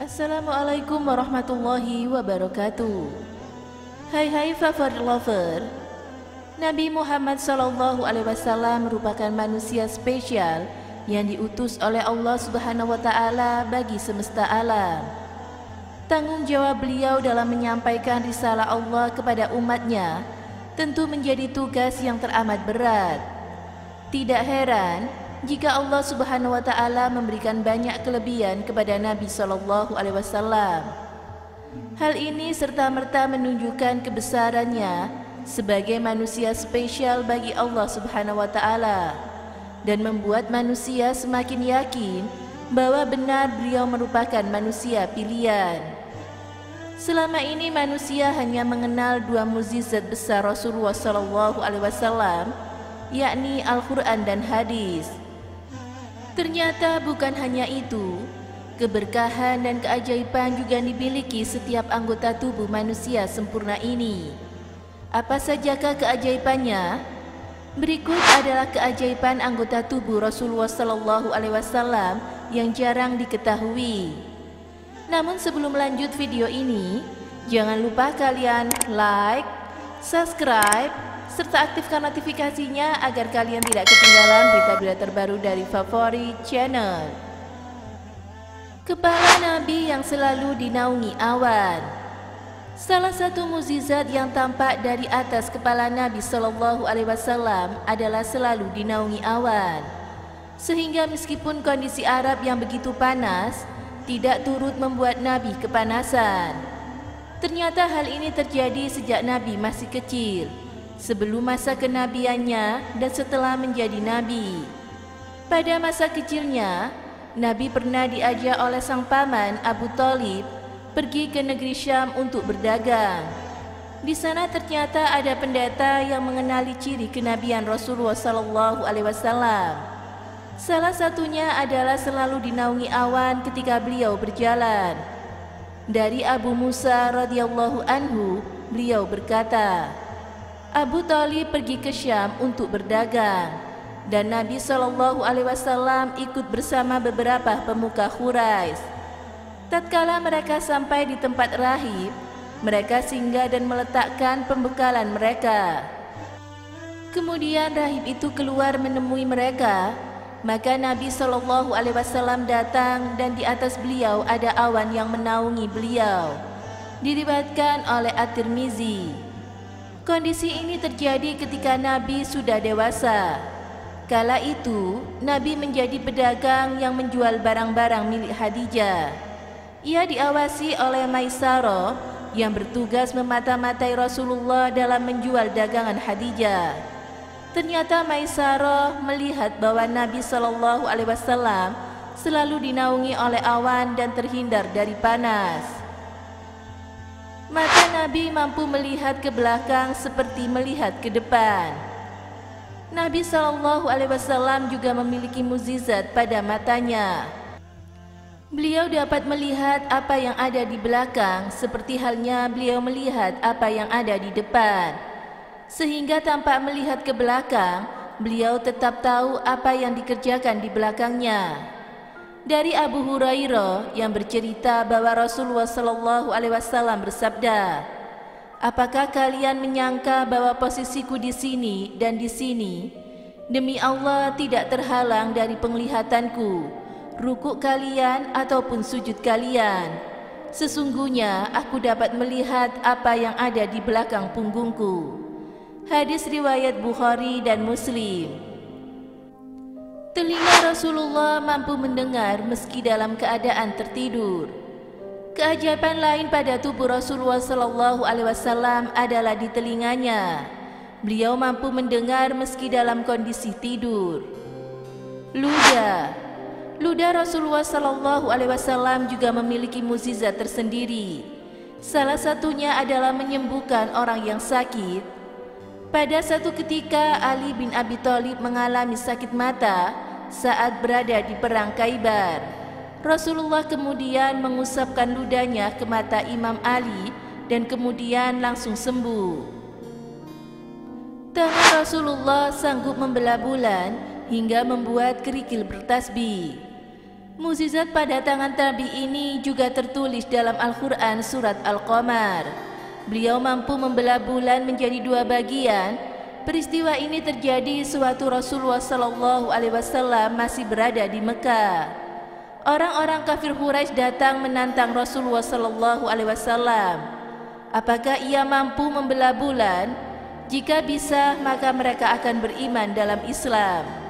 Assalamualaikum warahmatullahi wabarakatuh. Hai favorit lover, Nabi Muhammad SAW merupakan manusia spesial yang diutus oleh Allah Subhanahu wa Ta'ala bagi semesta alam. Tanggung jawab beliau dalam menyampaikan risalah Allah kepada umatnya tentu menjadi tugas yang teramat berat. Tidak heran jika Allah Subhanahu wa Ta'ala memberikan banyak kelebihan kepada Nabi SAW. Hal ini serta-merta menunjukkan kebesarannya sebagai manusia spesial bagi Allah Subhanahu wa Ta'ala dan membuat manusia semakin yakin bahwa benar beliau merupakan manusia pilihan. Selama ini manusia hanya mengenal dua mukjizat besar Rasulullah SAW, yakni Al-Quran dan hadis. Ternyata bukan hanya itu, keberkahan dan keajaiban juga dimiliki setiap anggota tubuh manusia sempurna ini. Apa sajakah keajaibannya? Berikut adalah keajaiban anggota tubuh Rasulullah SAW yang jarang diketahui. Namun sebelum lanjut video ini, jangan lupa kalian like, subscribe, serta aktifkan notifikasinya agar kalian tidak ketinggalan berita-berita terbaru dari Favorit Channel. Kepala Nabi yang selalu dinaungi awan. Salah satu mukjizat yang tampak dari atas kepala Nabi SAW adalah selalu dinaungi awan, sehingga meskipun kondisi Arab yang begitu panas tidak turut membuat Nabi kepanasan. Ternyata hal ini terjadi sejak Nabi masih kecil, sebelum masa kenabiannya dan setelah menjadi Nabi. Pada masa kecilnya, Nabi pernah diajak oleh sang paman Abu Thalib pergi ke negeri Syam untuk berdagang. Di sana ternyata ada pendeta yang mengenali ciri kenabian Rasulullah SAW. Salah satunya adalah selalu dinaungi awan ketika beliau berjalan. Dari Abu Musa radhiyallahu anhu, beliau berkata, Abu Thalib pergi ke Syam untuk berdagang, dan Nabi SAW ikut bersama beberapa pemuka Quraisy. Tatkala mereka sampai di tempat rahib, mereka singgah dan meletakkan pembekalan mereka. Kemudian rahib itu keluar menemui mereka, maka Nabi SAW datang dan di atas beliau ada awan yang menaungi beliau. Diriwayatkan oleh At-Tirmizi. Kondisi ini terjadi ketika Nabi sudah dewasa. Kala itu, Nabi menjadi pedagang yang menjual barang-barang milik Khadijah. Ia diawasi oleh Maisarah yang bertugas memata-matai Rasulullah dalam menjual dagangan Khadijah. Ternyata Maisarah melihat bahwa Nabi SAW selalu dinaungi oleh awan dan terhindar dari panas. Mata Nabi mampu melihat ke belakang seperti melihat ke depan. Nabi SAW juga memiliki mukjizat pada matanya. Beliau dapat melihat apa yang ada di belakang seperti halnya beliau melihat apa yang ada di depan. Sehingga tanpa melihat ke belakang, beliau tetap tahu apa yang dikerjakan di belakangnya. Dari Abu Hurairah yang bercerita bahwa Rasulullah SAW bersabda, apakah kalian menyangka bahwa posisiku di sini dan di sini, demi Allah tidak terhalang dari penglihatanku, rukuk kalian ataupun sujud kalian. Sesungguhnya aku dapat melihat apa yang ada di belakang punggungku. Hadis riwayat Bukhari dan Muslim. Telinga Rasulullah mampu mendengar meski dalam keadaan tertidur. Keajaiban lain pada tubuh Rasulullah SAW adalah di telinganya. Beliau mampu mendengar meski dalam kondisi tidur. Ludah Rasulullah SAW juga memiliki mukjizat tersendiri. Salah satunya adalah menyembuhkan orang yang sakit. Pada satu ketika Ali bin Abi Thalib mengalami sakit mata saat berada di perang Khaibar. Rasulullah kemudian mengusapkan ludahnya ke mata Imam Ali dan kemudian langsung sembuh. Tangan Rasulullah sanggup membelah bulan hingga membuat kerikil bertasbih. Mukjizat pada tangan Nabi ini juga tertulis dalam Al-Quran surat Al-Qamar. Beliau mampu membelah bulan menjadi dua bagian. Peristiwa ini terjadi sewaktu Rasulullah SAW masih berada di Mekah. Orang-orang kafir Quraisy datang menantang Rasulullah SAW. Apakah ia mampu membelah bulan? Jika bisa, maka mereka akan beriman dalam Islam.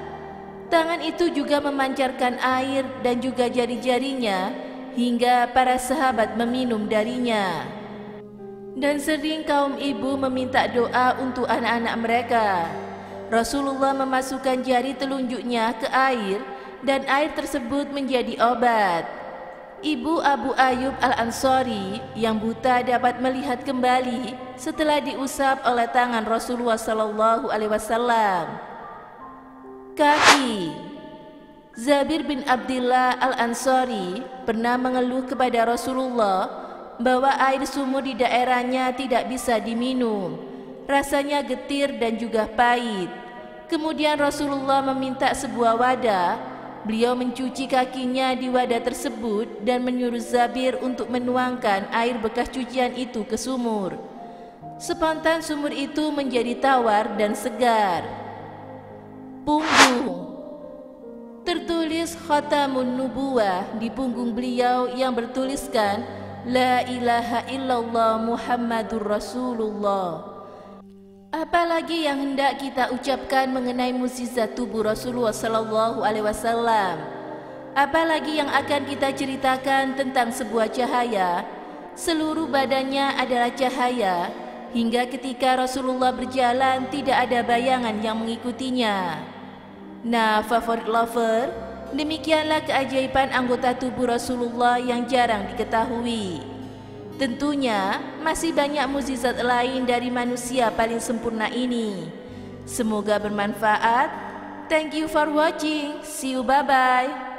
Tangan itu juga memancarkan air dan juga jari-jarinya hingga para sahabat meminum darinya. Dan sering kaum ibu meminta doa untuk anak-anak mereka. Rasulullah memasukkan jari telunjuknya ke air dan air tersebut menjadi obat. Ibu Abu Ayyub Al-Ansari yang buta dapat melihat kembali setelah diusap oleh tangan Rasulullah SAW. Kaki. Jabir bin Abdullah Al-Ansari pernah mengeluh kepada Rasulullah bahwa air sumur di daerahnya tidak bisa diminum. Rasanya getir dan juga pahit. Kemudian Rasulullah meminta sebuah wadah. Beliau mencuci kakinya di wadah tersebut dan menyuruh Jabir untuk menuangkan air bekas cucian itu ke sumur. Spontan sumur itu menjadi tawar dan segar. Punggung. Tertulis Khatamun Nubuwah di punggung beliau yang bertuliskan La ilaha illallah Muhammadur Rasulullah. Apalagi yang hendak kita ucapkan mengenai mukjizat tubuh Rasulullah SAW? Apalagi yang akan kita ceritakan tentang sebuah cahaya? Seluruh badannya adalah cahaya. Hingga ketika Rasulullah berjalan tidak ada bayangan yang mengikutinya. Nah, favorit lover, demikianlah keajaiban anggota tubuh Rasulullah yang jarang diketahui. Tentunya masih banyak mukjizat lain dari manusia paling sempurna ini. Semoga bermanfaat. Thank you for watching. See you, bye-bye.